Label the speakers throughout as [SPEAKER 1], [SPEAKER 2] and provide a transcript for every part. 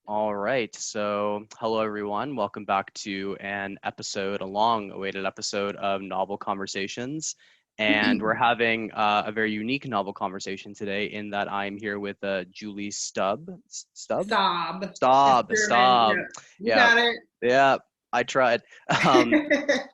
[SPEAKER 1] All right. So, hello everyone. Welcome back to a long-awaited episode of Novel Conversations. And we're having a very unique novel conversation today in that I'm here with Julie Stubb. Stubb?
[SPEAKER 2] Staub. It's
[SPEAKER 1] Staub.
[SPEAKER 2] German.
[SPEAKER 1] Staub.
[SPEAKER 2] Yeah, you
[SPEAKER 1] Yeah.
[SPEAKER 2] got it.
[SPEAKER 1] Yeah. I tried. Um,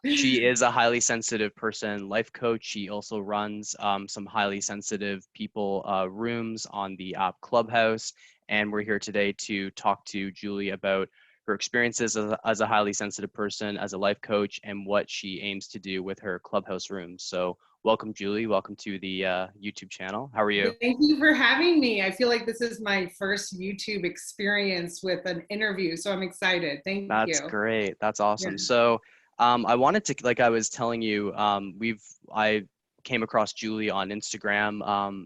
[SPEAKER 1] she is a highly sensitive person, life coach. She also runs some highly sensitive people rooms on the app Clubhouse. And we're here today to talk to Julie about her experiences as a highly sensitive person, as a life coach, and what she aims to do with her Clubhouse rooms. So welcome, Julie. Welcome to the YouTube channel. How are you?
[SPEAKER 2] Thank you for having me. I feel like this is my first YouTube experience with an interview, so I'm excited. Thank
[SPEAKER 1] That's
[SPEAKER 2] you.
[SPEAKER 1] great. That's
[SPEAKER 2] Yeah.
[SPEAKER 1] awesome. So, I wanted to, like I was telling you, I came across Julie on Instagram,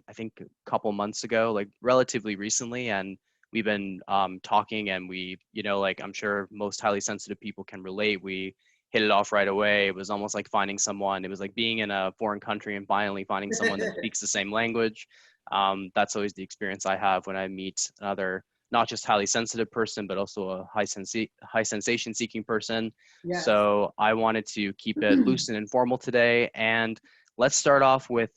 [SPEAKER 1] I think a couple months ago, like relatively recently, and we've been talking, and like I'm sure most highly sensitive people can relate. We hit it off right away. It was almost like finding someone. It was like being in a foreign country and finally finding someone that speaks the same language. That's always the experience I have when I meet another not just highly sensitive person, but also a high sensation seeking person.
[SPEAKER 2] Yes.
[SPEAKER 1] So I wanted to keep it loose and informal today. And let's start off with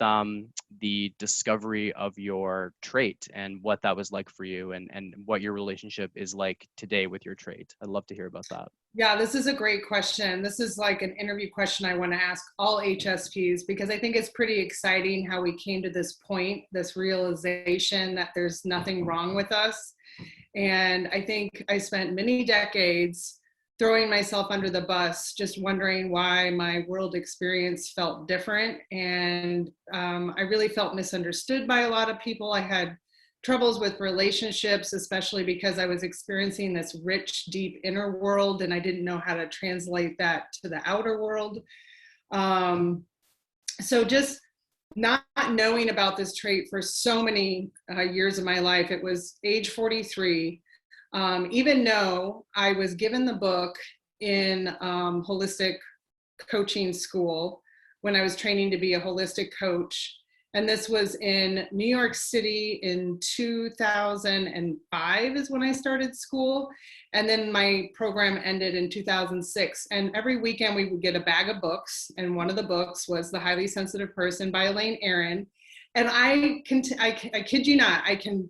[SPEAKER 1] the discovery of your trait and what that was like for you, and what your relationship is like today with your trait. I'd love to hear about that.
[SPEAKER 2] Yeah, this is a great question. This is like an interview question I want to ask all HSPs because I think it's pretty exciting how we came to this point, this realization that there's nothing wrong with us. And I think I spent many decades throwing myself under the bus, just wondering why my world experience felt different. And I really felt misunderstood by a lot of people. I had troubles with relationships, especially because I was experiencing this rich, deep inner world, and I didn't know how to translate that to the outer world. So just not knowing about this trait for so many years of my life, it was age 43. Even though I was given the book in holistic coaching school when I was training to be a holistic coach. And this was in New York City in 2005 is when I started school. And then my program ended in 2006. And every weekend we would get a bag of books. And one of the books was The Highly Sensitive Person by Elaine Aron. And I kid you not, I can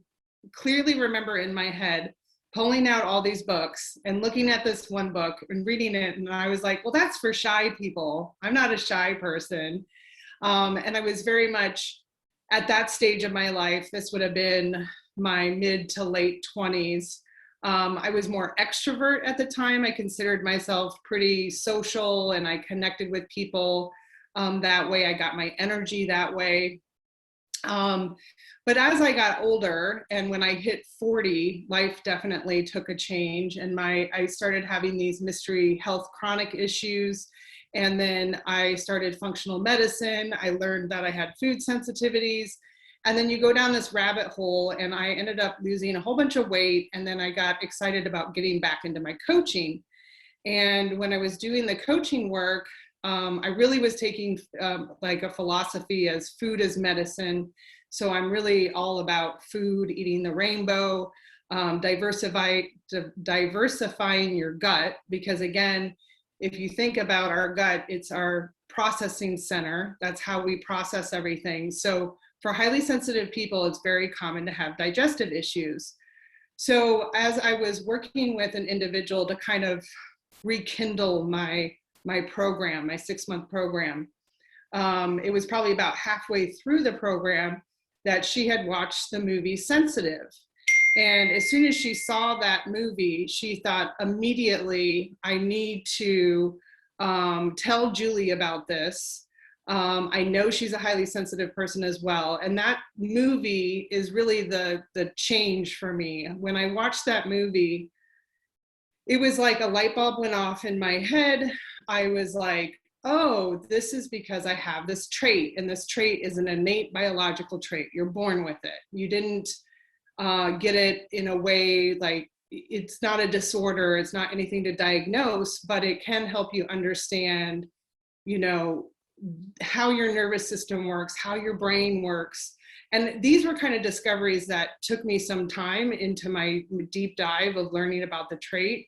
[SPEAKER 2] clearly remember in my head pulling out all these books and looking at this one book and reading it. And I was like, well, that's for shy people. I'm not a shy person. And I was very much at that stage of my life. This would have been my mid to late 20s. I was more extrovert at the time. I considered myself pretty social and I connected with people that way. I got my energy that way. But as I got older and when I hit 40, life definitely took a change and I started having these mystery health chronic issues. And then I started functional medicine. I learned that I had food sensitivities. And then you go down this rabbit hole and I ended up losing a whole bunch of weight. And then I got excited about getting back into my coaching. And when I was doing the coaching work, I really was taking like a philosophy as food as medicine. So I'm really all about food, eating the rainbow, diversifying your gut, because again, if you think about our gut, it's our processing center. That's how we process everything. So for highly sensitive people, it's very common to have digestive issues. So as I was working with an individual to kind of rekindle my program, my 6-month program, it was probably about halfway through the program that she had watched the movie Sensitive. And as soon as she saw that movie, she thought immediately, I need to tell Julie about this. I know she's a highly sensitive person as well. And that movie is really the change for me. When I watched that movie, it was like a light bulb went off in my head. I was like, oh, this is because I have this trait, and this trait is an innate biological trait. You're born with it. You didn't get it in a way like it's not a disorder. It's not anything to diagnose, but it can help you understand, you know, how your nervous system works, how your brain works. And these were kind of discoveries that took me some time into my deep dive of learning about the trait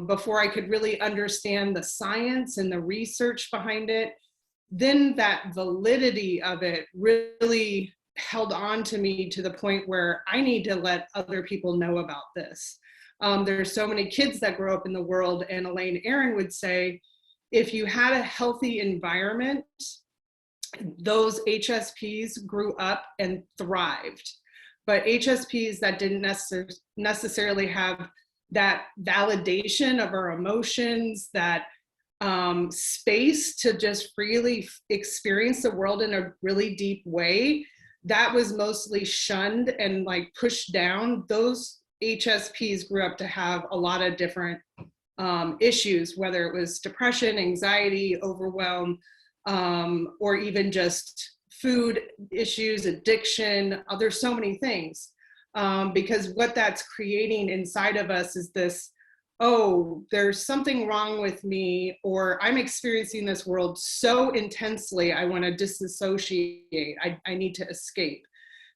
[SPEAKER 2] before I could really understand the science and the research behind it. Then that validity of it really held on to me to the point where I need to let other people know about this. There's so many kids that grow up in the world, and Elaine Aron would say, if you had a healthy environment, those HSPs grew up and thrived. But HSPs that didn't necessarily have that validation of our emotions, that space to just freely experience the world in a really deep way, that was mostly shunned and like pushed down. Those HSPs grew up to have a lot of different issues, whether it was depression, anxiety, overwhelm, or even just food issues, addiction. There's so many things, because what that's creating inside of us is this, oh, there's something wrong with me, or I'm experiencing this world so intensely, I want to disassociate, I need to escape.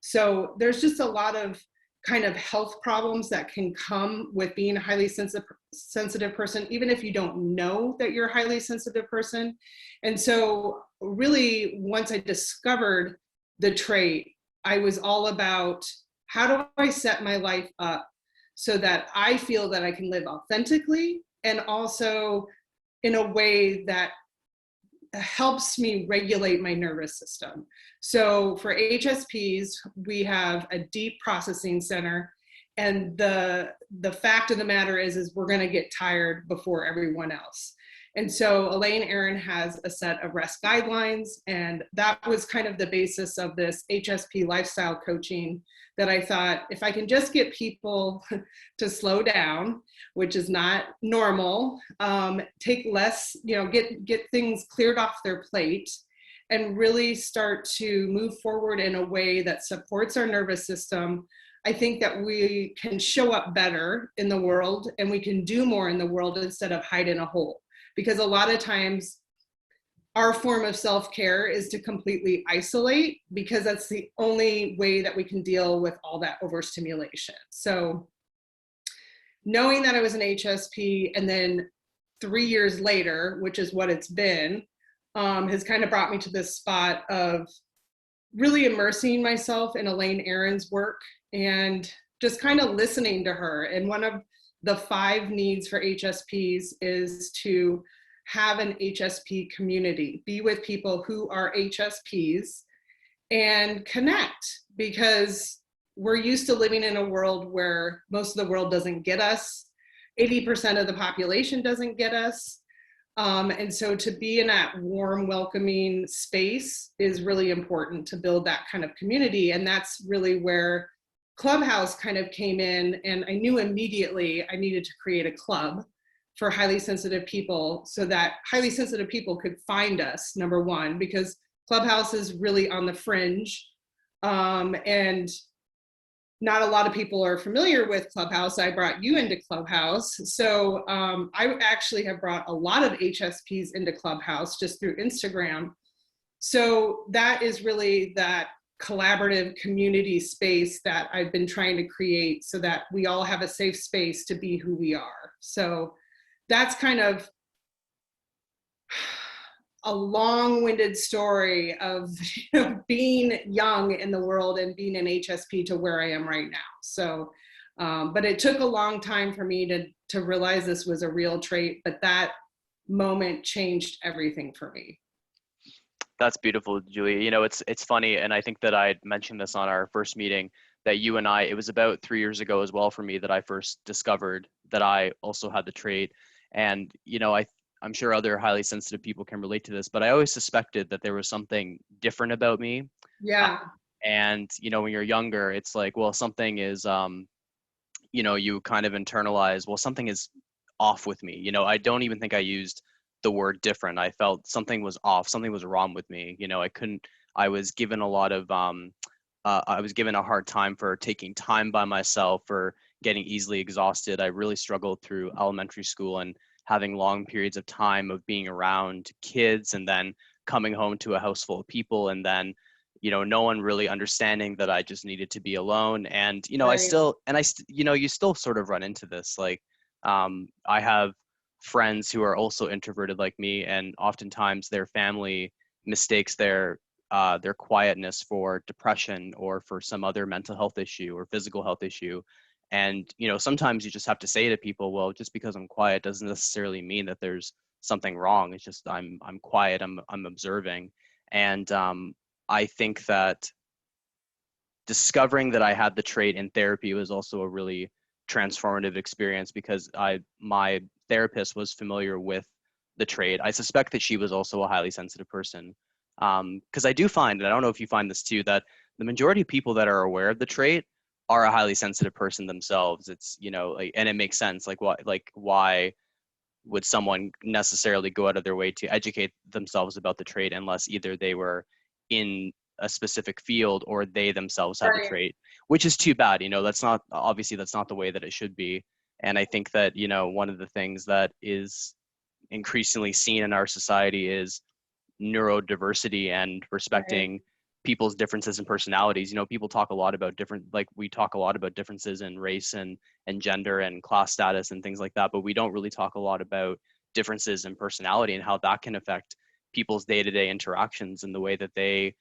[SPEAKER 2] So there's just a lot of kind of health problems that can come with being a highly sensitive person, even if you don't know that you're a highly sensitive person. And so really, once I discovered the trait, I was all about, how do I set my life up so that I feel that I can live authentically, and also in a way that helps me regulate my nervous system. So for HSPs, we have a deep processing center, and the fact of the matter is we're going to get tired before everyone else. And so Elaine Aron has a set of rest guidelines, and that was kind of the basis of this HSP lifestyle coaching, that I thought, if I can just get people to slow down, which is not normal, take less, get things cleared off their plate, and really start to move forward in a way that supports our nervous system, I think that we can show up better in the world, and we can do more in the world instead of hide in a hole. Because a lot of times our form of self-care is to completely isolate, because that's the only way that we can deal with all that overstimulation. So knowing that I was an HSP, and then 3 years later, which is what it's been, has kind of brought me to this spot of really immersing myself in Elaine Aron's work and just kind of listening to her. And one of the 5 needs for HSPs is to have an HSP community, be with people who are HSPs and connect, because we're used to living in a world where most of the world doesn't get us. 80% of the population doesn't get us. And so to be in that warm, welcoming space is really important to build that kind of community. And that's really where Clubhouse kind of came in, and I knew immediately I needed to create a club for highly sensitive people, so that highly sensitive people could find us, number one, because Clubhouse is really on the fringe, and not a lot of people are familiar with Clubhouse. I brought you into Clubhouse. So I actually have brought a lot of HSPs into Clubhouse just through Instagram. So that is really that collaborative community space that I've been trying to create, so that we all have a safe space to be who we are. So that's kind of a long-winded story of being young in the world and being an HSP to where I am right now. So, but it took a long time for me to realize this was a real trait, but that moment changed everything for me.
[SPEAKER 1] That's beautiful, Julia. It's funny, and I think that I mentioned this on our first meeting, that you and I, it was about 3 years ago as well for me that I first discovered that I also had the trait. And, I'm sure other highly sensitive people can relate to this, but I always suspected that there was something different about me.
[SPEAKER 2] Yeah.
[SPEAKER 1] And, when you're younger, it's like, well, something is, you kind of internalize, well, something is off with me. I don't even think I used the word different. I felt something was off, something was wrong with me. I was given a lot of, I was given a hard time for taking time by myself, for getting easily exhausted. I really struggled through elementary school and having long periods of time of being around kids, and then coming home to a house full of people, and then no one really understanding that I just needed to be alone. And,
[SPEAKER 2] Right.
[SPEAKER 1] you still sort of run into this. Like, I have friends who are also introverted like me, and oftentimes their family mistakes their quietness for depression or for some other mental health issue or physical health issue. And, sometimes you just have to say to people, well, just because I'm quiet doesn't necessarily mean that there's something wrong. It's just I'm quiet, I'm observing. And I think that discovering that I had the trait in therapy was also a really transformative experience, because my therapist was familiar with the trait. I suspect that she was also a highly sensitive person. Because I do find, and I don't know if you find this too, that the majority of people that are aware of the trait are a highly sensitive person themselves. It's, like, and it makes sense. Why would someone necessarily go out of their way to educate themselves about the trait unless either they were in a specific field or they themselves had the
[SPEAKER 2] Right.
[SPEAKER 1] trait, which is too bad. That's not, obviously that's not the way that it should be. And I think that, one of the things that is increasingly seen in our society is neurodiversity and
[SPEAKER 2] Right.
[SPEAKER 1] respecting people's differences in personalities. People talk a lot about we talk a lot about differences in race and gender and class status and things like that, but we don't really talk a lot about differences in personality and how that can affect people's day-to-day interactions and the way that they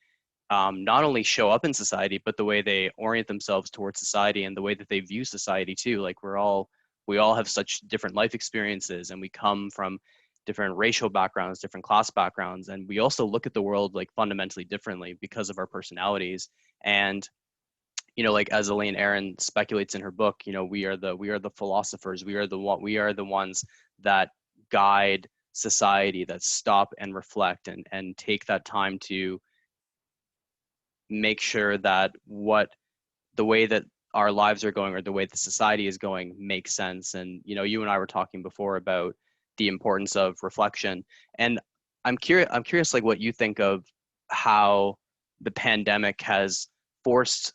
[SPEAKER 1] not only show up in society, but the way they orient themselves towards society and the way that they view society too. Like, we all have such different life experiences, and we come from different racial backgrounds, different class backgrounds, and we also look at the world like fundamentally differently because of our personalities. And like, as Elaine Aron speculates in her book, we are the philosophers, we are the ones that guide society, that stop and reflect and take that time to make sure that the way that our lives are going or the way the society is going makes sense. And you and I were talking before about the importance of reflection, and I'm curious like what you think of how the pandemic has forced,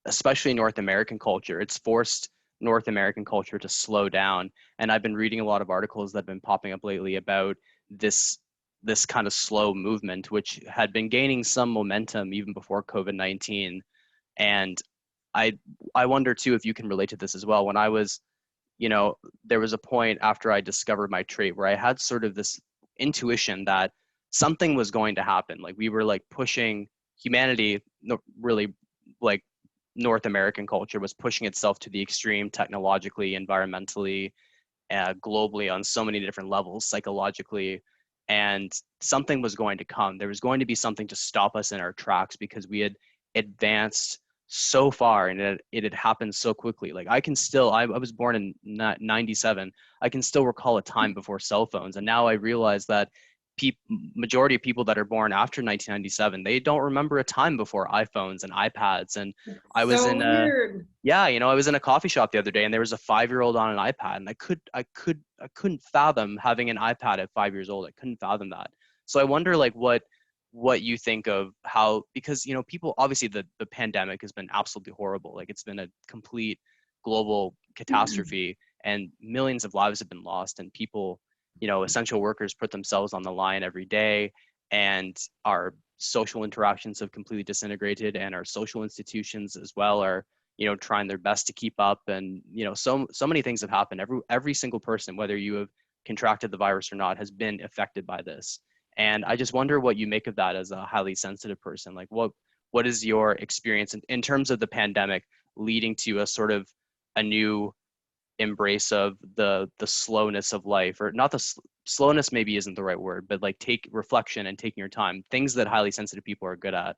[SPEAKER 1] especially North American culture, it's forced North American culture to slow down. And I've been reading a lot of articles that have been popping up lately about this kind of slow movement, which had been gaining some momentum even before COVID-19. And I I wonder too if you can relate to this as well. When I was, there was a point after I discovered my trait where I had sort of this intuition that something was going to happen. Like, we were like pushing humanity, no, really, like, North American culture was pushing itself to the extreme technologically, environmentally, globally, on so many different levels, psychologically. And something was going to come. There was going to be something to stop us in our tracks because we had advanced so far, and it had happened so quickly. Like, I was born in 97. I can still recall a time before cell phones. And now I realize that majority of people that are born after 1997, they don't remember a time before iPhones and iPads. And I was
[SPEAKER 2] So
[SPEAKER 1] in a
[SPEAKER 2] weird.
[SPEAKER 1] yeah, I was in a coffee shop the other day, and there was a 5-year-old on an iPad, and I couldn't fathom having an iPad at 5 years old. I couldn't fathom that. So I wonder, like, what you think of how, because people, obviously the pandemic has been absolutely horrible. Like, it's been a complete global catastrophe, and millions of lives have been lost, and people, essential workers put themselves on the line every day, and our social interactions have completely disintegrated, and our social institutions as well are trying their best to keep up. And so many things have happened. Every single person, whether you have contracted the virus or not, has been affected by this. And I just wonder what you make of that as a highly sensitive person. Like, what is your experience in terms of the pandemic leading to a sort of a new embrace of the slowness of life, or not slowness maybe isn't the right word, but like take reflection and taking your time, things that highly sensitive people are good at,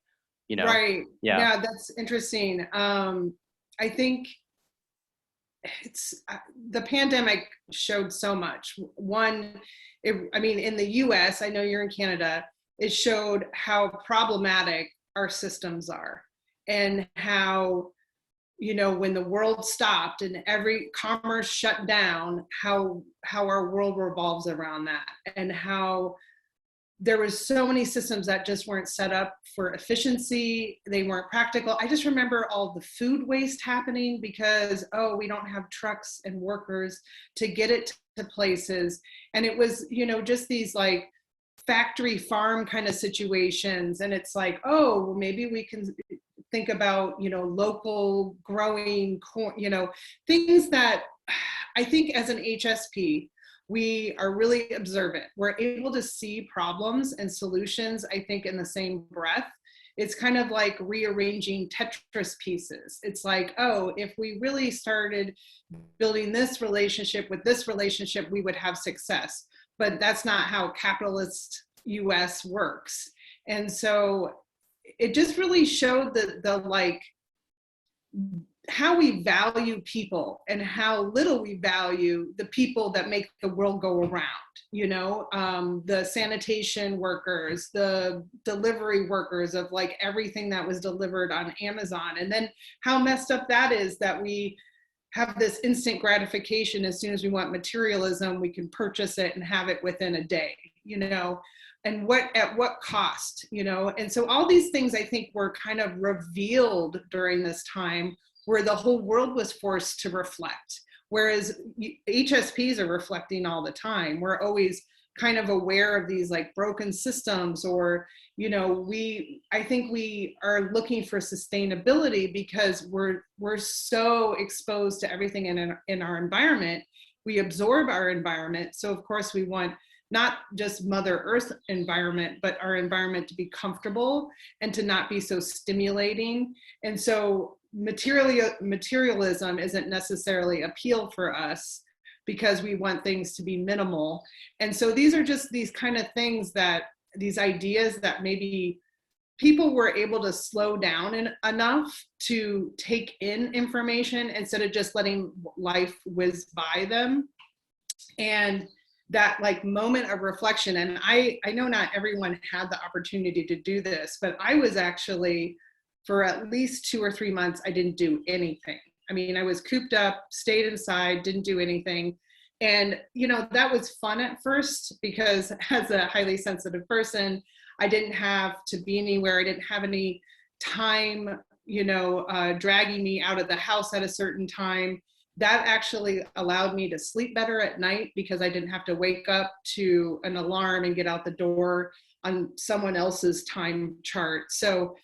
[SPEAKER 1] you know?
[SPEAKER 2] Right.
[SPEAKER 1] Yeah.
[SPEAKER 2] Yeah, that's interesting. I think it's the pandemic showed so much. One, I mean, in the US, I know you're in Canada, it showed how problematic our systems are, and how, when the world stopped and every commerce shut down, how our world revolves around that, and how there was so many systems that just weren't set up for efficiency. They weren't practical. I just remember all the food waste happening because, oh, we don't have trucks and workers to get it to places. And it was, just these like factory farm kind of situations. And it's like, oh, well, maybe we can think about, local growing corn, things that I think as an HSP, we are really observant. We're able to see problems and solutions, I think, in the same breath. It's kind of like rearranging Tetris pieces. It's like, oh, if we really started building this relationship with this relationship, we would have success. But that's not how capitalist US works. And so it just really showed the like how we value people and how little we value the people that make the world go around, the sanitation workers, the delivery workers of like everything that was delivered on Amazon. And then how messed up that is that we have this instant gratification. As soon as we want materialism, we can purchase it and have it within a day, and at what cost, and so all these things I think were kind of revealed during this time where the whole world was forced to reflect. Whereas HSPs are reflecting all the time. We're always kind of aware of these like broken systems, or, I think we are looking for sustainability because we're so exposed to everything in our environment. We absorb our environment. So of course we want not just Mother Earth environment, but our environment to be comfortable and to not be so stimulating. And so materialism isn't necessarily appeal for us because we want things to be minimal. And so these are just these kind of things these ideas that maybe people were able to slow down enough to take in information instead of just letting life whiz by them. And that like moment of reflection. And I know not everyone had the opportunity to do this, but I was actually, for at least 2 or 3 months, I didn't do anything. I mean, I was cooped up, stayed inside, didn't do anything. And, that was fun at first because as a highly sensitive person, I didn't have to be anywhere. I didn't have any time, dragging me out of the house at a certain time. That actually allowed me to sleep better at night because I didn't have to wake up to an alarm and get out the door on someone else's time chart. So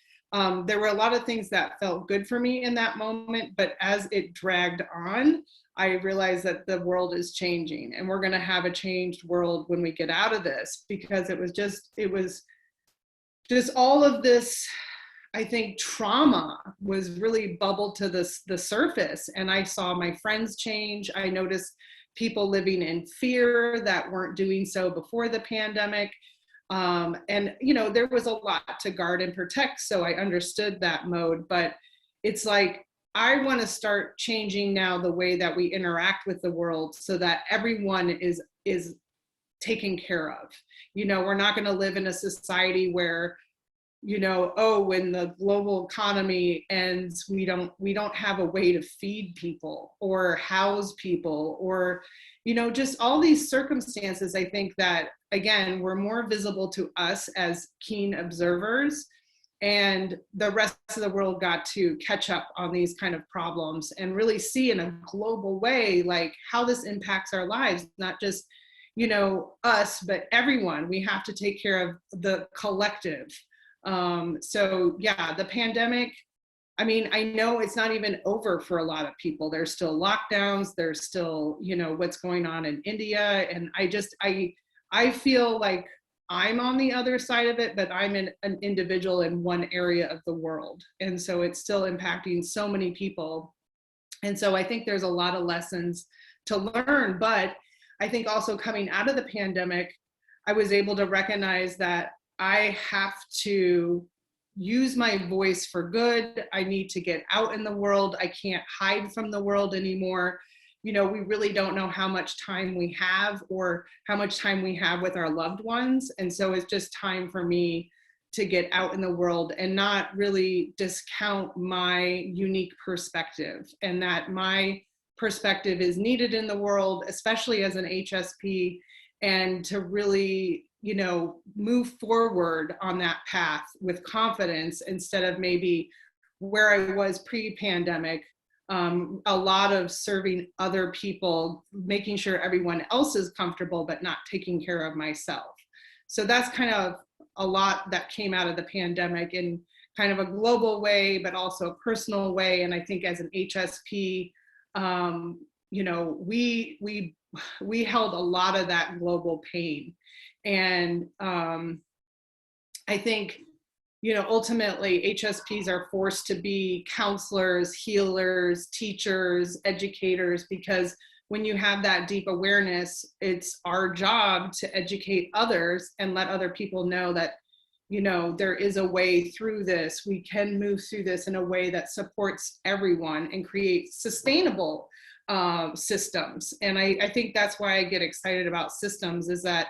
[SPEAKER 2] there were a lot of things that felt good for me in that moment, but as it dragged on, I realized that the world is changing and we're going to have a changed world when we get out of this, because it was just all of this, I think, trauma was really bubbled to the surface. And I saw my friends change. I noticed people living in fear that weren't doing so before the pandemic. And, there was a lot to guard and protect. So I understood that mode, but it's like, I want to start changing now the way that we interact with the world so that everyone is taken care of. We're not going to live in a society where, when the global economy ends, we don't have a way to feed people or house people, or, just all these circumstances. I think that, again, were more visible to us as keen observers, and the rest of the world got to catch up on these kind of problems and really see in a global way, like how this impacts our lives, not just, us, but everyone. We have to take care of the collective. So yeah, the pandemic, I mean, I know it's not even over for a lot of people. There's still lockdowns. There's still, what's going on in India. And I feel like I'm on the other side of it, but I'm an individual in one area of the world. And so it's still impacting so many people. And so I think there's a lot of lessons to learn, but I think also coming out of the pandemic, I was able to recognize that I have to use my voice for good. I need to get out in the world. I can't hide from the world anymore. We really don't know how much time we have or how much time we have with our loved ones. And so it's just time for me to get out in the world and not really discount my unique perspective, and that my perspective is needed in the world, especially as an HSP, and to really, move forward on that path with confidence instead of maybe where I was pre-pandemic. A lot of serving other people, making sure everyone else is comfortable, but not taking care of myself. So that's kind of a lot that came out of the pandemic in kind of a global way, but also a personal way. And I think as an HSP, you know, we held a lot of that global pain. And I think, you know, ultimately HSPs are forced to be counselors, healers, teachers, educators, because when you have that deep awareness, it's our job to educate others and let other people know that, you know, there is a way through this. We can move through this in a way that supports everyone and creates sustainable systems. And I think that's why I get excited about systems, is that,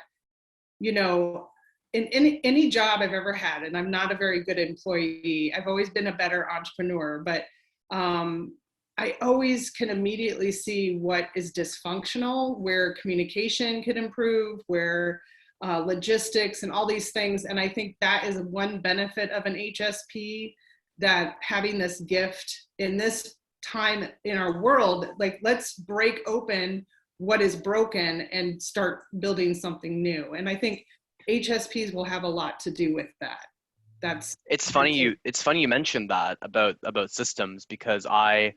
[SPEAKER 2] you know, in any job I've ever had, and I'm not a very good employee, I've always been a better entrepreneur, but I always can immediately see what is dysfunctional, where communication could improve, where logistics and all these things. And I think that is one benefit of an HSP, that having this gift in this time in our world, like, let's break open what is broken and start building something new. And I think HSPs will have a lot to do with that.
[SPEAKER 1] It's funny you mentioned that about systems, because I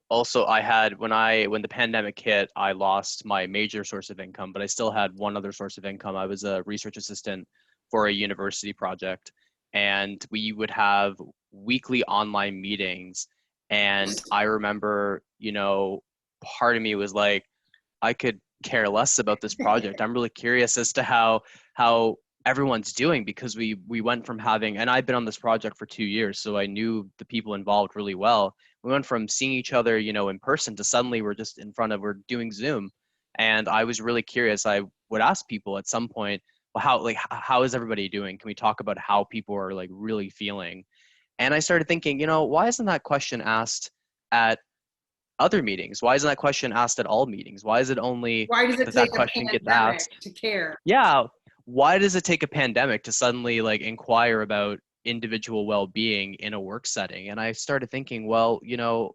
[SPEAKER 1] also I had when the pandemic hit, I lost my major source of income, but I still had one other source of income. I was a research assistant for a university project, and we would have weekly online meetings. And I remember, you know, part of me was like, I could care less about this project. I'm really curious as to how everyone's doing, because we went from having, and I've been on this project for 2 years, so I knew the people involved really well. We went from seeing each other, you know, in person, to suddenly we're we're doing Zoom. And I was really curious. I would ask people at some point, well, how is everybody doing? Can we talk about how people are like really feeling? And I started thinking, you know, why isn't that question asked at other meetings? Why isn't that question asked at all meetings? Why is it only
[SPEAKER 2] Why does it
[SPEAKER 1] that
[SPEAKER 2] take a
[SPEAKER 1] question gets
[SPEAKER 2] pandemic
[SPEAKER 1] asked?
[SPEAKER 2] to care?
[SPEAKER 1] Yeah. Why does it take a pandemic to suddenly like inquire about individual well-being in a work setting? And I started thinking, well, you know,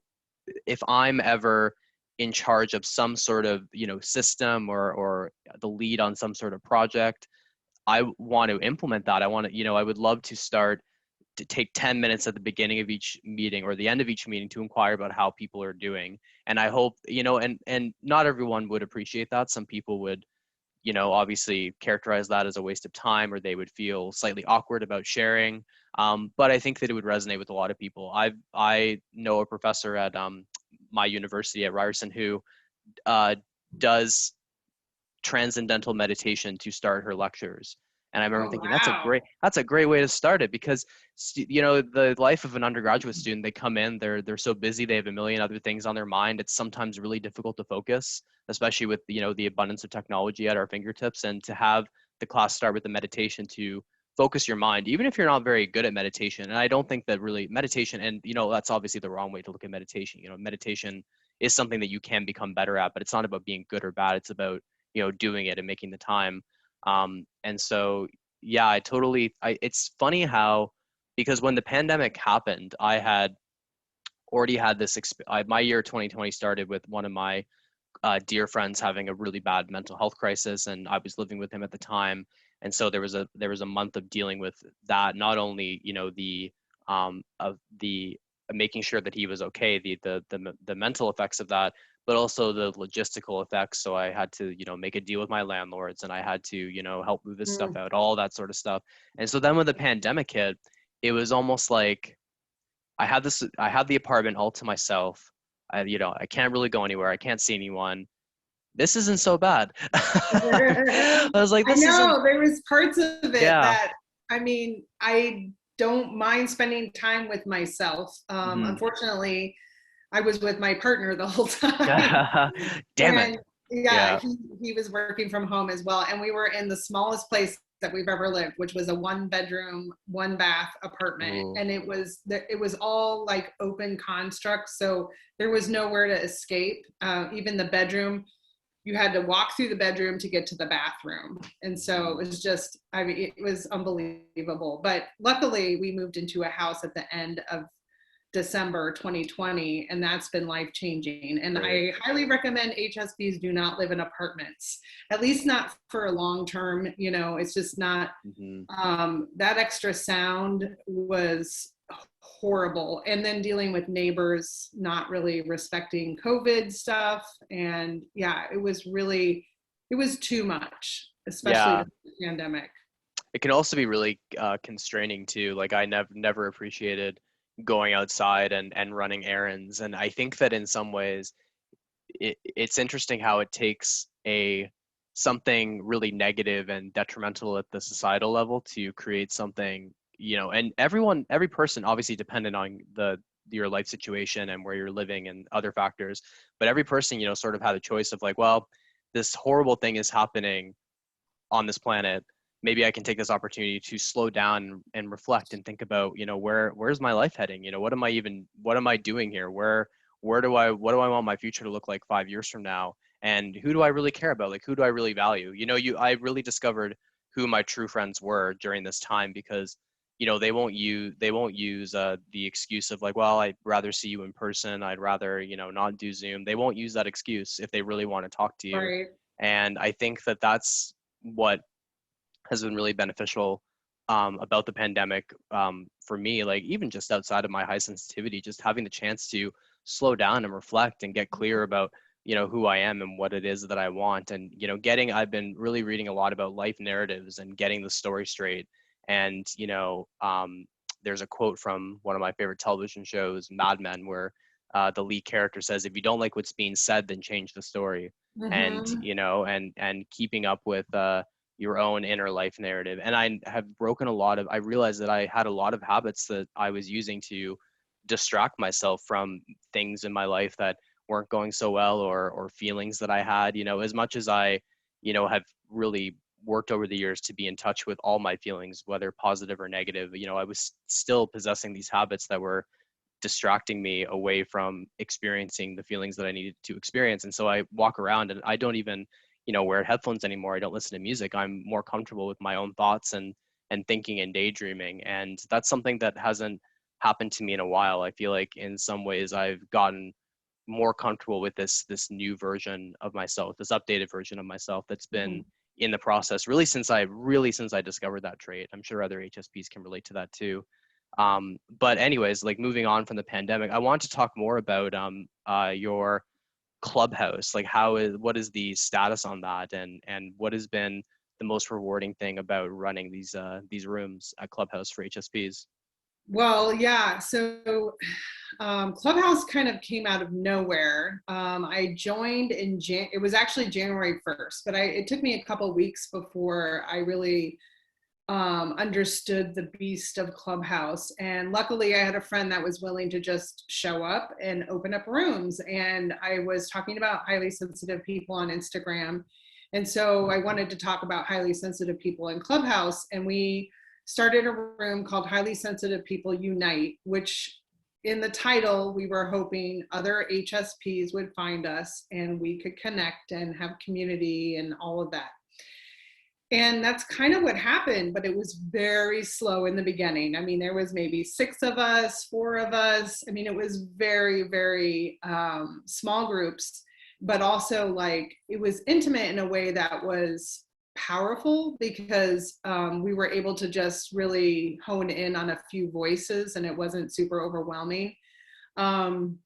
[SPEAKER 1] if I'm ever in charge of some sort of, you know, system, or the lead on some sort of project, I want to implement that. I want to, you know, I would love to start to take 10 minutes at the beginning of each meeting or the end of each meeting to inquire about how people are doing. And I hope, you know, and not everyone would appreciate that. Some people would, you know, obviously characterize that as a waste of time, or they would feel slightly awkward about sharing. But I think that it would resonate with a lot of people. I know a professor at my university at Ryerson who does transcendental meditation to start her lectures. And I remember
[SPEAKER 2] Oh,
[SPEAKER 1] thinking,
[SPEAKER 2] wow.
[SPEAKER 1] that's a great way to start it, because, you know, the life of an undergraduate student, they come in, they're so busy, they have a million other things on their mind. It's sometimes really difficult to focus, especially with, you know, the abundance of technology at our fingertips. And to have the class start with the meditation to focus your mind, even if you're not very good at meditation. And I don't think that really meditation, and, you know, that's obviously the wrong way to look at meditation. You know, meditation is something that you can become better at, but it's not about being good or bad. It's about, you know, doing it and making the time. And so, yeah, it's funny how, because when the pandemic happened, I had already had my year 2020 started with one of my dear friends having a really bad mental health crisis, and I was living with him at the time. And so there was a month of dealing with that, not only, you know, of the making sure that he was okay, the mental effects of that, but also the logistical effects. So I had to, you know, make a deal with my landlords, and I had to, you know, help move his stuff
[SPEAKER 2] Mm.
[SPEAKER 1] out, all that sort of stuff. And so then when the pandemic hit, it was almost like I had the apartment all to myself. You know, I can't really go anywhere. I can't see anyone. This isn't so bad. I was like,
[SPEAKER 2] I
[SPEAKER 1] this isn't,
[SPEAKER 2] know there was parts of it
[SPEAKER 1] yeah.
[SPEAKER 2] that, I mean, I don't mind spending time with myself.
[SPEAKER 1] Hmm.
[SPEAKER 2] Unfortunately, I was with my partner the whole time.
[SPEAKER 1] Damn it.
[SPEAKER 2] And yeah,
[SPEAKER 1] Yeah.
[SPEAKER 2] he was working from home as well. And we were in the smallest place that we've ever lived, which was a 1-bedroom, 1-bath apartment.
[SPEAKER 1] Ooh.
[SPEAKER 2] And it was all like open construct. So there was nowhere to escape. Even the bedroom, you had to walk through the bedroom to get to the bathroom. And so it was just, I mean, it was unbelievable. But luckily we moved into a house at the end of December 2020, and that's been life-changing. And
[SPEAKER 1] Right.
[SPEAKER 2] I highly recommend HSPs do not live in apartments, at least not for a long term. You know, it's just not,
[SPEAKER 1] Hmm.
[SPEAKER 2] that extra sound was horrible. And then dealing with neighbors not really respecting COVID stuff. And yeah, it was too much, especially
[SPEAKER 1] Yeah.
[SPEAKER 2] with the pandemic.
[SPEAKER 1] It can also be really constraining too. Like I never appreciated going outside and running errands. And I think that in some ways it's interesting how it takes a something really negative and detrimental at the societal level to create something, you know, and every person obviously dependent on your life situation and where you're living and other factors, but every person, you know, sort of had a choice of like, well, this horrible thing is happening on this planet. Maybe I can take this opportunity to slow down and reflect and think about, you know, where's my life heading? You know, what am I doing here? What do I want my future to look like 5 years from now? And who do I really care about? Like, who do I really value? You know, I really discovered who my true friends were during this time because, you know, they won't use the excuse of like, well, I'd rather see you in person. I'd rather, you know, not do Zoom. They won't use that excuse if they really want to talk to you.
[SPEAKER 2] Right.
[SPEAKER 1] And I think that that's what has been really beneficial about the pandemic for me. Like even just outside of my high sensitivity, just having the chance to slow down and reflect and get clear about, you know, who I am and what it is that I want. And, you know, I've been really reading a lot about life narratives and getting the story straight. And, you know, there's a quote from one of my favorite television shows, Mad Men, where the lead character says, if you don't like what's being said, then change the story. And,
[SPEAKER 2] Mm-hmm.
[SPEAKER 1] you know, and keeping up with your own inner life narrative. And I have broken I realized that I had a lot of habits that I was using to distract myself from things in my life that weren't going so well, or feelings that I had, you know, as much as I, you know, have really worked over the years to be in touch with all my feelings, whether positive or negative, you know, I was still possessing these habits that were distracting me away from experiencing the feelings that I needed to experience. And so I walk around and I don't even, you know, wear headphones anymore. I don't listen to music. I'm more comfortable with my own thoughts and thinking and daydreaming. And that's something that hasn't happened to me in a while. I feel like in some ways I've gotten more comfortable with this new version of myself, this updated version of myself that's been in the process since I discovered that trait. I'm sure other HSPs can relate to that too. But anyways, like moving on from the pandemic, I want to talk more about your Clubhouse. Like what is the status on that, and what has been the most rewarding thing about running these rooms at Clubhouse for HSPs?
[SPEAKER 2] Well, yeah. So Clubhouse kind of came out of nowhere. I joined it was actually January 1st, but it took me a couple weeks before I really understood the beast of Clubhouse. And luckily, I had a friend that was willing to just show up and open up rooms. And I was talking about highly sensitive people on Instagram. And so I wanted to talk about highly sensitive people in Clubhouse. And we started a room called Highly Sensitive People Unite, which in the title, we were hoping other HSPs would find us and we could connect and have community and all of that. And that's kind of what happened, but it was very slow in the beginning. I mean, there was maybe 6 of us, 4 of us. I mean, it was very, very small groups, but also like it was intimate in a way that was powerful because we were able to just really hone in on a few voices and it wasn't super overwhelming. Um,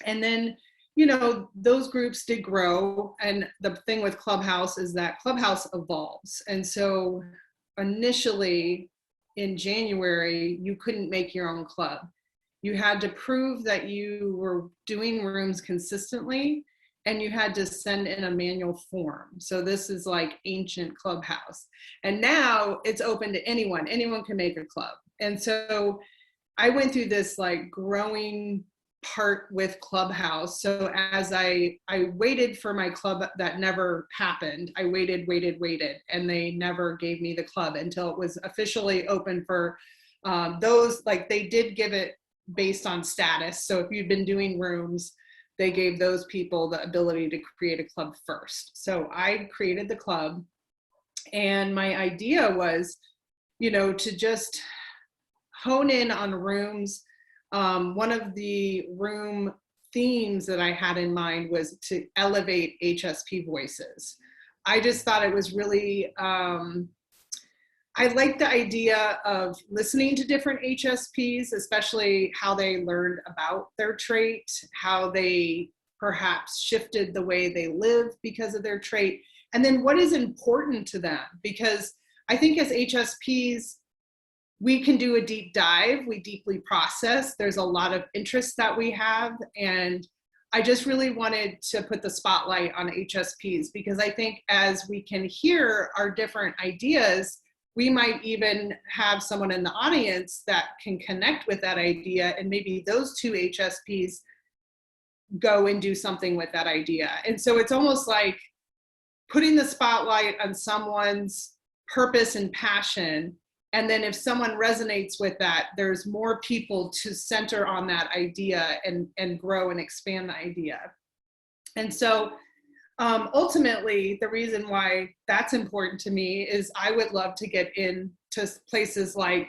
[SPEAKER 2] and then, you know, those groups did grow. And the thing with Clubhouse is that Clubhouse evolves. And so initially in January, you couldn't make your own club. You had to prove that you were doing rooms consistently and you had to send in a manual form. So this is like ancient Clubhouse. And now it's open to anyone. Anyone can make a club. And so I went through this like growing part with Clubhouse. So as I waited for my club that never happened. I waited, and they never gave me the club until it was officially open for those. Like they did give it based on status. So if you'd been doing rooms, they gave those people the ability to create a club first. So I created the club, and my idea was, you know, to just hone in on rooms one of the room themes that I had in mind was to elevate HSP voices. I just thought it was really, I like the idea of listening to different HSPs, especially how they learned about their trait, how they perhaps shifted the way they live because of their trait, and then what is important to them. Because I think as HSPs, we can do a deep dive, we deeply process, there's a lot of interest that we have, and I just really wanted to put the spotlight on HSPs, because I think as we can hear our different ideas, we might even have someone in the audience that can connect with that idea, and maybe those two HSPs go and do something with that idea. And so it's almost like putting the spotlight on someone's purpose and passion. And then if someone resonates with that, there's more people to center on that idea and grow and expand the idea. And so ultimately, the reason why that's important to me is I would love to get into places like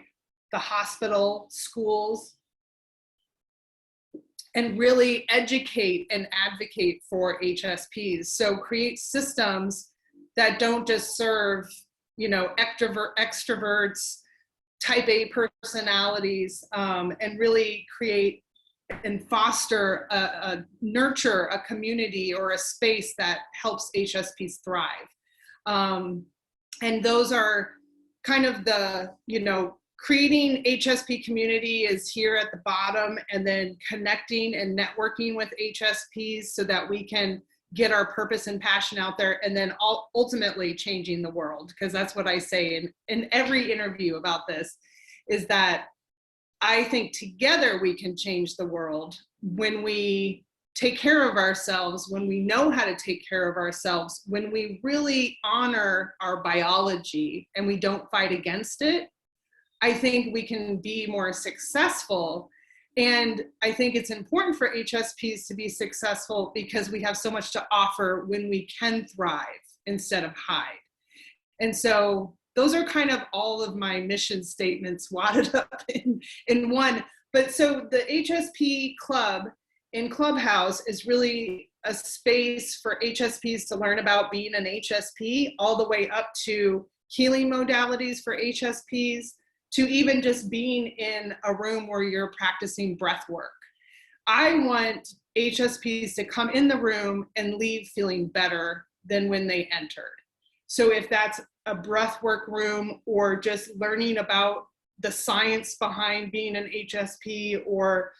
[SPEAKER 2] the hospital, schools, and really educate and advocate for HSPs. So create systems that don't just serve, you know, extroverts, type A personalities, and really create and foster nurture a community or a space that helps HSPs thrive. And those are kind of the, you know, creating HSP community is here at the bottom, and then connecting and networking with HSPs so that we can get our purpose and passion out there, and then ultimately changing the world. Because that's what I say in every interview about this, is that I think together we can change the world when we take care of ourselves, when we know how to take care of ourselves, when we really honor our biology and we don't fight against it. I think we can be more successful. And I think it's important for HSPs to be successful because we have so much to offer when we can thrive instead of hide. And so those are kind of all of my mission statements wadded up in one. But so the HSP Club in Clubhouse is really a space for HSPs to learn about being an HSP, all the way up to healing modalities for HSPs, to even just being in a room where you're practicing breath work. I want HSPs to come in the room and leave feeling better than when they entered. So if that's a breath work room, or just learning about the science behind being an HSP, or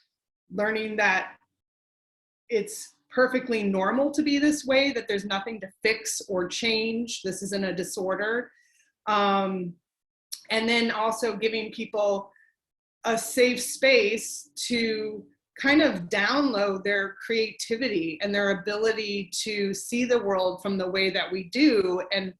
[SPEAKER 2] learning that it's perfectly normal to be this way, that there's nothing to fix or change, this isn't a disorder. And then also giving people a safe space to kind of download their creativity and their ability to see the world from the way that we do. And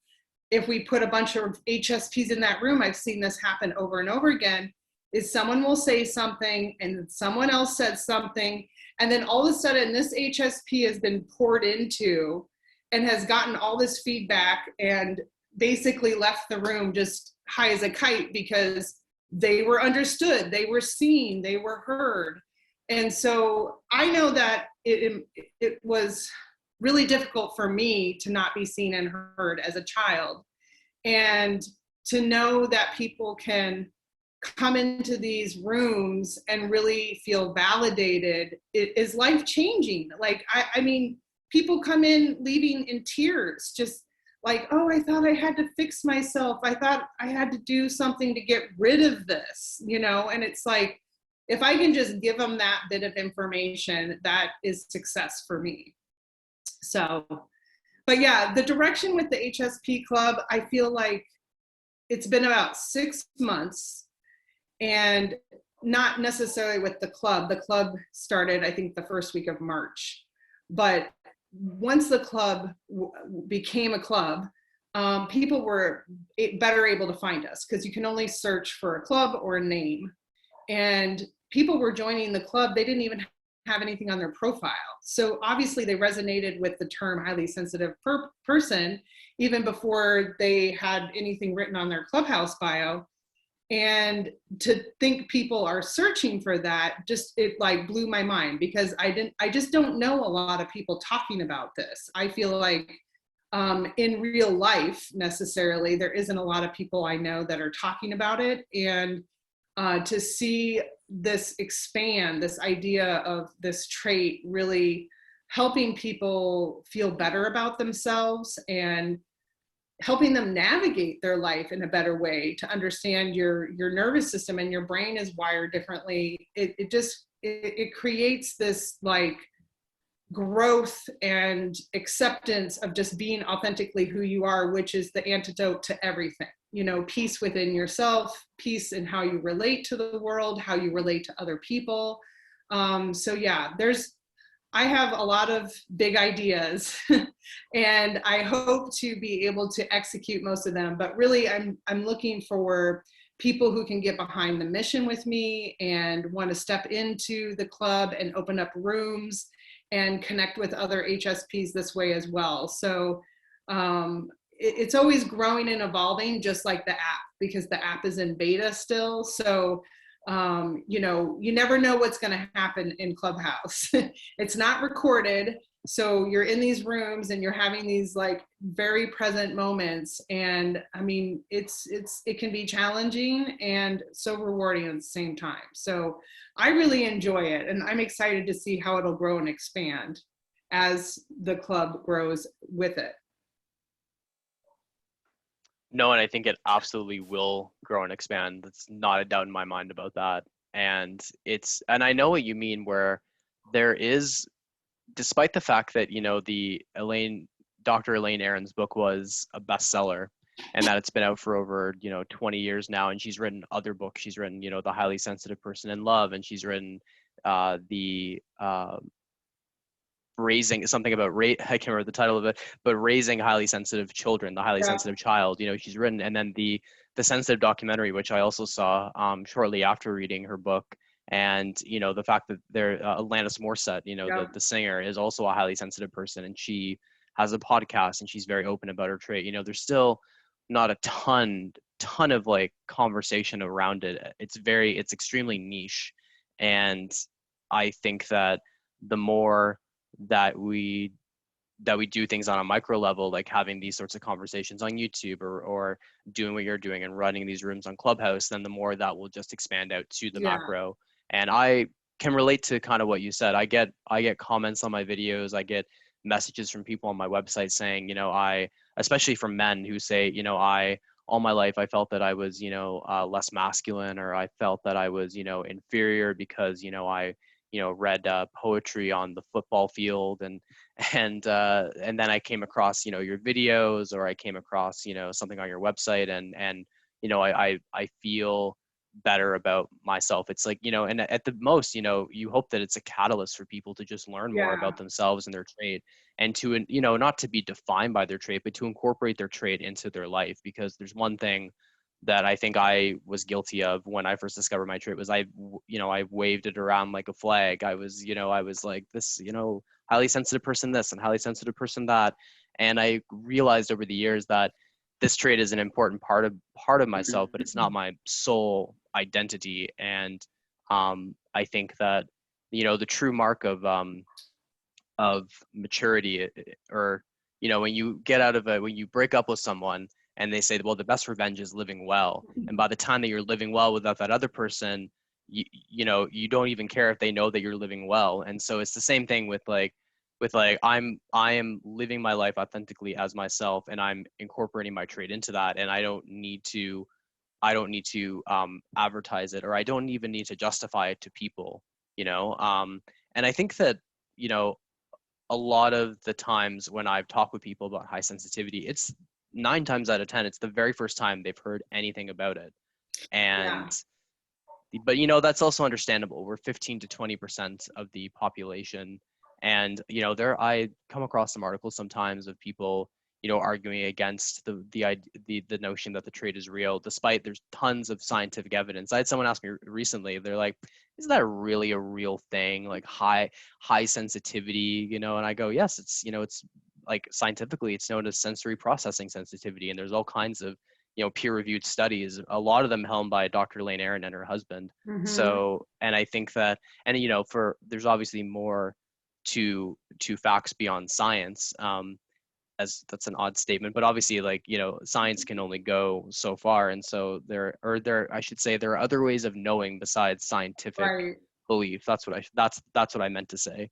[SPEAKER 2] if we put a bunch of HSPs in that room, I've seen this happen over and over again, is someone will say something and someone else said something, and then all of a sudden this HSP has been poured into and has gotten all this feedback and basically left the room just high as a kite because they were understood, they were seen, they were heard. And so I know that it was really difficult for me to not be seen and heard as a child. And to know that people can come into these rooms and really feel validated, it is life-changing. Like, I mean, people come in leaving in tears, just like, oh, I thought I had to fix myself. I thought I had to do something to get rid of this, you know? And it's like, if I can just give them that bit of information, that is success for me. So, but yeah, the direction with the HSP Club, I feel like it's been about 6 months, and not necessarily with the club. The club started, I think, the first week of March. But once the club became a club, people were better able to find us, because you can only search for a club or a name. And people were joining the club, they didn't even have anything on their profile. So obviously they resonated with the term highly sensitive person even before they had anything written on their Clubhouse bio. And to think people are searching for that, just, it like blew my mind, because I just don't know a lot of people talking about this. I feel like in real life necessarily, there isn't a lot of people I know that are talking about it. And to see this expand, this idea of this trait really helping people feel better about themselves and helping them navigate their life in a better way, to understand your nervous system and your brain is wired differently. It creates this like growth and acceptance of just being authentically who you are, which is the antidote to everything. You know, peace within yourself, peace in how you relate to the world, how you relate to other people. So yeah, I have a lot of big ideas and I hope to be able to execute most of them. But really, I'm looking for people who can get behind the mission with me and want to step into the club and open up rooms and connect with other HSPs this way as well. So it's always growing and evolving, just like the app, because the app is in beta still. So you know, you never know what's going to happen in Clubhouse. It's not recorded, so you're in these rooms and you're having these like very present moments, and I mean, it can be challenging and so rewarding at the same time. So I really enjoy it, and I'm excited to see how it'll grow and expand as the club grows with it.
[SPEAKER 1] No, and I think it absolutely will grow and expand. That's not a doubt in my mind about that. And I know what you mean, where there is, despite the fact that, you know, Dr. Elaine Aron's book was a bestseller and that it's been out for over, you know, 20 years now. And she's written other books. She's written, you know, The Highly Sensitive Person in Love, and she's written the raising something about I can't remember the title of it, but raising highly sensitive children, the highly
[SPEAKER 2] Yeah.
[SPEAKER 1] sensitive child, you know, she's written. And then the sensitive documentary, which I also saw shortly after reading her book. And, you know, the fact that Alanis Morissette, you know,
[SPEAKER 2] Yeah.
[SPEAKER 1] the singer, is also a highly sensitive person, and she has a podcast and she's very open about her trait. You know, there's still not a ton of like conversation around it. It's extremely niche. And I think that the more that we do things on a micro level, like having these sorts of conversations on YouTube, or doing what you're doing and running these rooms on Clubhouse, then the more that will just expand out to the
[SPEAKER 2] Yeah.
[SPEAKER 1] macro. And I can relate to kind of what you said. I get comments on my videos. I get messages from people on my website saying, you know, especially from men who say, you know, all my life I felt that I was, you know, less masculine, or I felt that I was, you know, inferior because, you know, I, you know, read poetry on the football field. And then I came across, you know, your videos, or I came across, you know, something on your website, and you know, I feel better about myself. It's like, you know, and at the most, you know, you hope that it's a catalyst for people to just learn more
[SPEAKER 2] Yeah.
[SPEAKER 1] about themselves and their trait, and to, you know, not to be defined by their trait, but to incorporate their trait into their life. Because there's one thing that I think I was guilty of when I first discovered my trait, was you know, I waved it around like a flag. I was, you know, I was like this, you know, highly sensitive person this and highly sensitive person that. And I realized over the years that this trait is an important part of myself, but it's not my sole identity. And I think that, you know, the true mark of maturity, or, you know, when you get out of it, when you break up with someone and they say, well, the best revenge is living well, and by the time that you're living well without that other person, you know, you don't even care if they know that you're living well. And so it's the same thing with like I am living my life authentically as myself, and I'm incorporating my trait into that, and I don't need to advertise it, or I don't even need to justify it to people, you know. And I think that, you know, a lot of the times when I've talked with people about high sensitivity, it's 9 times out of 10, it's the very first time they've heard anything about it.
[SPEAKER 2] Yeah.
[SPEAKER 1] And, but, you know, that's also understandable. We're 15 to 20% of the population. And, you know, I come across some articles sometimes of people, you know, arguing against the notion that the trait is real, despite there's tons of scientific evidence. I had someone ask me recently, they're like, is that really a real thing? Like high sensitivity, you know? And I go, yes, it's, you know, it's like scientifically it's known as sensory processing sensitivity. And there's all kinds of, peer-reviewed studies, a lot of them helmed by Dr. Elaine Aron and her husband.
[SPEAKER 2] Mm-hmm.
[SPEAKER 1] So, and I think that, and there's obviously more to facts beyond science. As that's an odd statement, but obviously, like, science can only go so far, and so I should say, there are other ways of knowing besides scientific
[SPEAKER 2] Right.
[SPEAKER 1] belief. That's what I meant to say.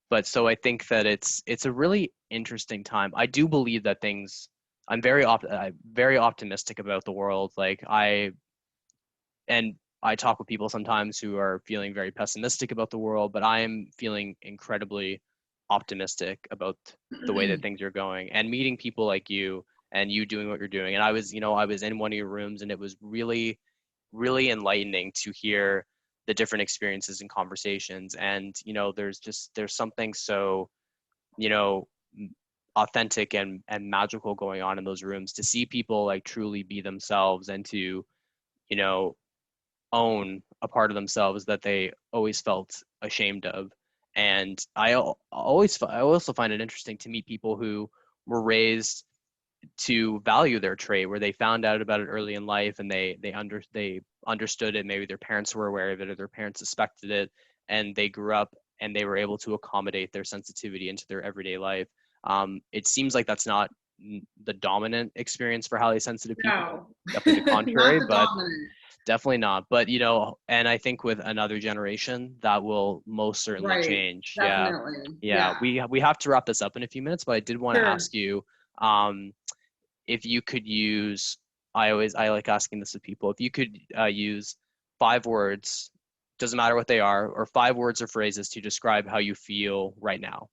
[SPEAKER 1] But so I think that it's a really interesting time. I do believe that I'm very optimistic about the world. Like, I talk with people sometimes who are feeling very pessimistic about the world, but I am feeling incredibly optimistic about the way that things are going, and meeting people like you, and you doing what you're doing. And I was in one of your rooms, and it was really, really enlightening to hear the different experiences and conversations. And there's something so, you know authentic and magical going on in those rooms, to see people like truly be themselves, and to you know own a part of themselves that they always felt ashamed of. And I also find it interesting to meet people who were raised to value their trait, where they found out about it early in life, and they understood it. Maybe their parents were aware of it, or their parents suspected it, and they grew up and they were able to accommodate their sensitivity into their everyday life. It seems like that's not the dominant experience for highly sensitive people.
[SPEAKER 2] No,
[SPEAKER 1] Definitely the
[SPEAKER 2] not
[SPEAKER 1] contrary,
[SPEAKER 2] the
[SPEAKER 1] but
[SPEAKER 2] dominant.
[SPEAKER 1] definitely not. But and I think with another generation, that will most certainly
[SPEAKER 2] Right.
[SPEAKER 1] change. Yeah.
[SPEAKER 2] Definitely.
[SPEAKER 1] Yeah.
[SPEAKER 2] Yeah.
[SPEAKER 1] We have to wrap this up in a few minutes, but I did want to
[SPEAKER 2] Sure.
[SPEAKER 1] ask you, um, if you could use, I like asking this of people, if you could use 5 words, doesn't matter what they are, or 5 words or phrases to describe how you feel right now,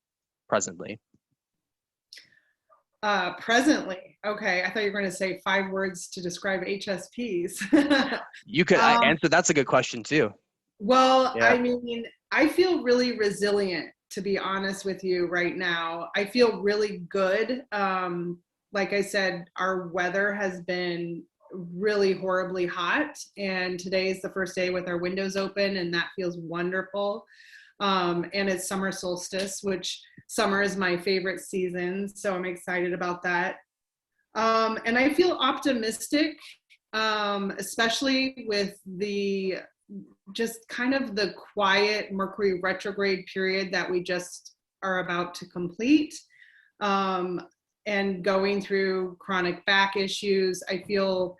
[SPEAKER 1] presently.
[SPEAKER 2] Presently. Okay. I thought you were going to say 5 words to describe HSPs.
[SPEAKER 1] You could
[SPEAKER 2] um,
[SPEAKER 1] answer. That's a good question too.
[SPEAKER 2] well,
[SPEAKER 1] Yeah.
[SPEAKER 2] I mean, I feel really resilient, to be honest with you right now. I feel really good. Like I said, our weather has been really horribly hot, and today is the first day with our windows open, and that feels wonderful. And it's summer solstice, which summer is my favorite season, so I'm excited about that. And I feel optimistic, especially with the just kind of the quiet Mercury retrograde period that we just are about to complete. Um, and going through chronic back issues, I feel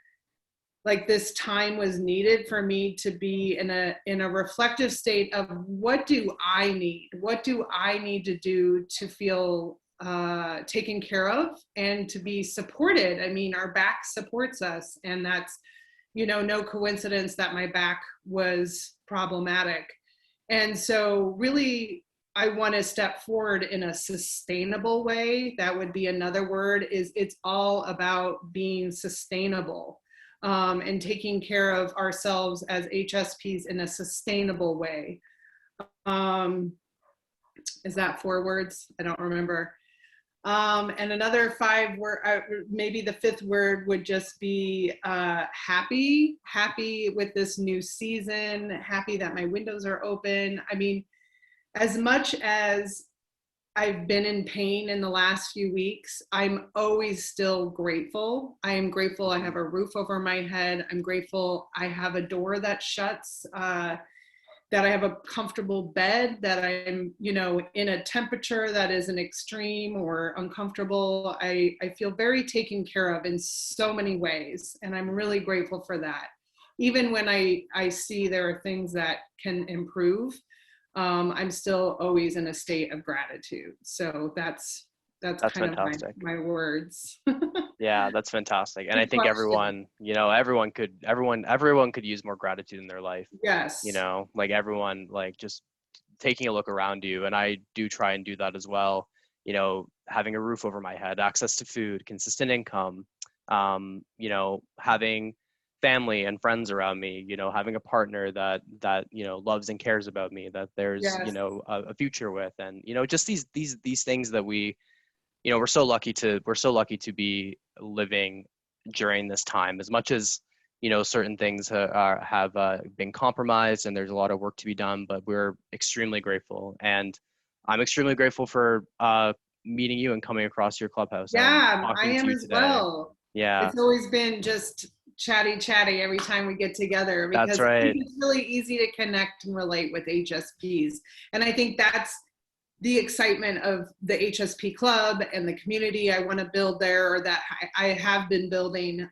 [SPEAKER 2] like this time was needed for me to be in a reflective state of what do I need? What do I need to do to feel taken care of and to be supported? I mean, our back supports us, and that's, no coincidence that my back was problematic. And so really, I want to step forward in a sustainable way. That would be another word, is it's all about being sustainable, and taking care of ourselves as HSPs in a sustainable way. Um, is that 4 words? I don't remember. And another 5 word, maybe the 5th word would just be happy with this new season, happy that my windows are open. I mean, as much as I've been in pain in the last few weeks, I'm always still grateful. I am grateful I have a roof over my head. I'm grateful I have a door that shuts, that I have a comfortable bed, that I'm, in a temperature that isn't extreme or uncomfortable. I feel very taken care of in so many ways, and I'm really grateful for that. Even when I see there are things that can improve, I'm still always in a state of gratitude. So that's
[SPEAKER 1] That's
[SPEAKER 2] kind of
[SPEAKER 1] fantastic.
[SPEAKER 2] my words.
[SPEAKER 1] Yeah, that's fantastic. And I
[SPEAKER 2] Good
[SPEAKER 1] think
[SPEAKER 2] question.
[SPEAKER 1] everyone could use more gratitude in their life.
[SPEAKER 2] Yes.
[SPEAKER 1] Like, everyone, like, just taking a look around you. And I do try and do that as well. Having a roof over my head, access to food, consistent income, having family and friends around me, having a partner that loves and cares about me, that there's,
[SPEAKER 2] Yes.
[SPEAKER 1] a future with. And, just these things that we're so lucky to be living during this time. As much as certain things have been compromised, and there's a lot of work to be done, but we're extremely grateful. And I'm extremely grateful for meeting you and coming across your clubhouse and
[SPEAKER 2] Yeah, I
[SPEAKER 1] talking to
[SPEAKER 2] am
[SPEAKER 1] you
[SPEAKER 2] as
[SPEAKER 1] today.
[SPEAKER 2] well.
[SPEAKER 1] Yeah,
[SPEAKER 2] It's always been just chatty every time we get together,
[SPEAKER 1] that's
[SPEAKER 2] because I think
[SPEAKER 1] right.
[SPEAKER 2] it's really easy to connect and relate with HSPs. And I think that's the excitement of the HSP Club and the community I want to build there, or that I have been building,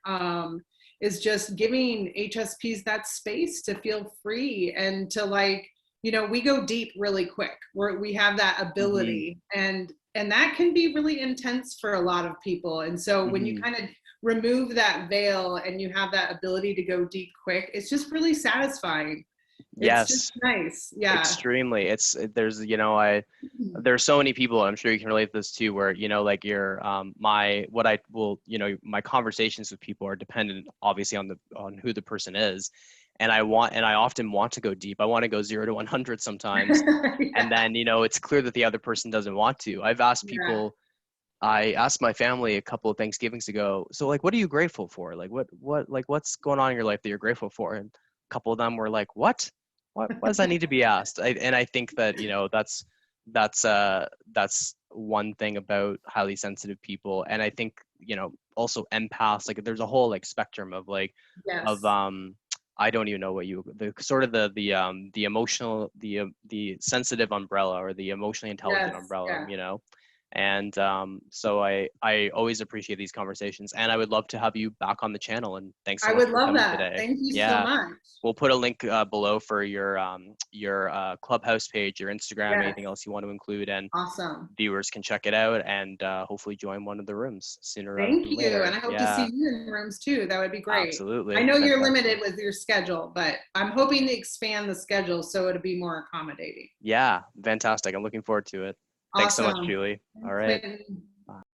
[SPEAKER 2] is just giving HSPs that space to feel free and to, like, you know, we go deep really quick. We have that
[SPEAKER 1] Hmm.
[SPEAKER 2] ability, and that can be really intense for a lot of people. And so when you
[SPEAKER 1] Hmm.
[SPEAKER 2] kind of remove that veil and you have that ability to go deep quick, it's just really satisfying. It's just
[SPEAKER 1] Yes,
[SPEAKER 2] nice. Yeah.
[SPEAKER 1] extremely. There's, I there's so many people, I'm sure you can relate to this too, where, like your my what I will, my conversations with people are dependent obviously on who the person is. And I often want to go deep. I want to go 0 to 100 sometimes. And
[SPEAKER 2] Yeah.
[SPEAKER 1] then, it's clear that the other person doesn't want to.
[SPEAKER 2] Yeah.
[SPEAKER 1] I asked my family a couple of Thanksgivings ago, so like, what are you grateful for? Like, like, what's going on in your life that you're grateful for? And a couple of them were like, what? Why does that need to be asked? And I think that, that's one thing about highly sensitive people. And I think, also empaths, like there's a whole like spectrum of like, of,
[SPEAKER 2] Yes.
[SPEAKER 1] I don't even know what the sort of the emotional, the sensitive umbrella, or the emotionally intelligent
[SPEAKER 2] Yes.
[SPEAKER 1] umbrella,
[SPEAKER 2] Yeah.
[SPEAKER 1] and so I always appreciate these conversations, and I would love to have you back on the channel. And thanks so
[SPEAKER 2] I
[SPEAKER 1] much
[SPEAKER 2] would
[SPEAKER 1] for
[SPEAKER 2] love
[SPEAKER 1] coming
[SPEAKER 2] that.
[SPEAKER 1] today.
[SPEAKER 2] Thank you so
[SPEAKER 1] Yeah,
[SPEAKER 2] much.
[SPEAKER 1] we'll put a link below for your Clubhouse page, your Instagram,
[SPEAKER 2] Yes.
[SPEAKER 1] anything else you want to include, and
[SPEAKER 2] Awesome.
[SPEAKER 1] viewers can check it out and hopefully join one of the rooms sooner rather
[SPEAKER 2] Thank
[SPEAKER 1] than
[SPEAKER 2] you. And
[SPEAKER 1] later.
[SPEAKER 2] I hope to see
[SPEAKER 1] Yeah,
[SPEAKER 2] you in rooms too. That would be great. I
[SPEAKER 1] absolutely,
[SPEAKER 2] know you're
[SPEAKER 1] fantastic.
[SPEAKER 2] limited with your schedule, but I'm hoping to expand the schedule so it'll be more accommodating.
[SPEAKER 1] Yeah, fantastic. I'm looking forward to it. Thanks so much,
[SPEAKER 2] Awesome.
[SPEAKER 1] Julie. All
[SPEAKER 2] Thanks,
[SPEAKER 1] right.
[SPEAKER 2] Quentin.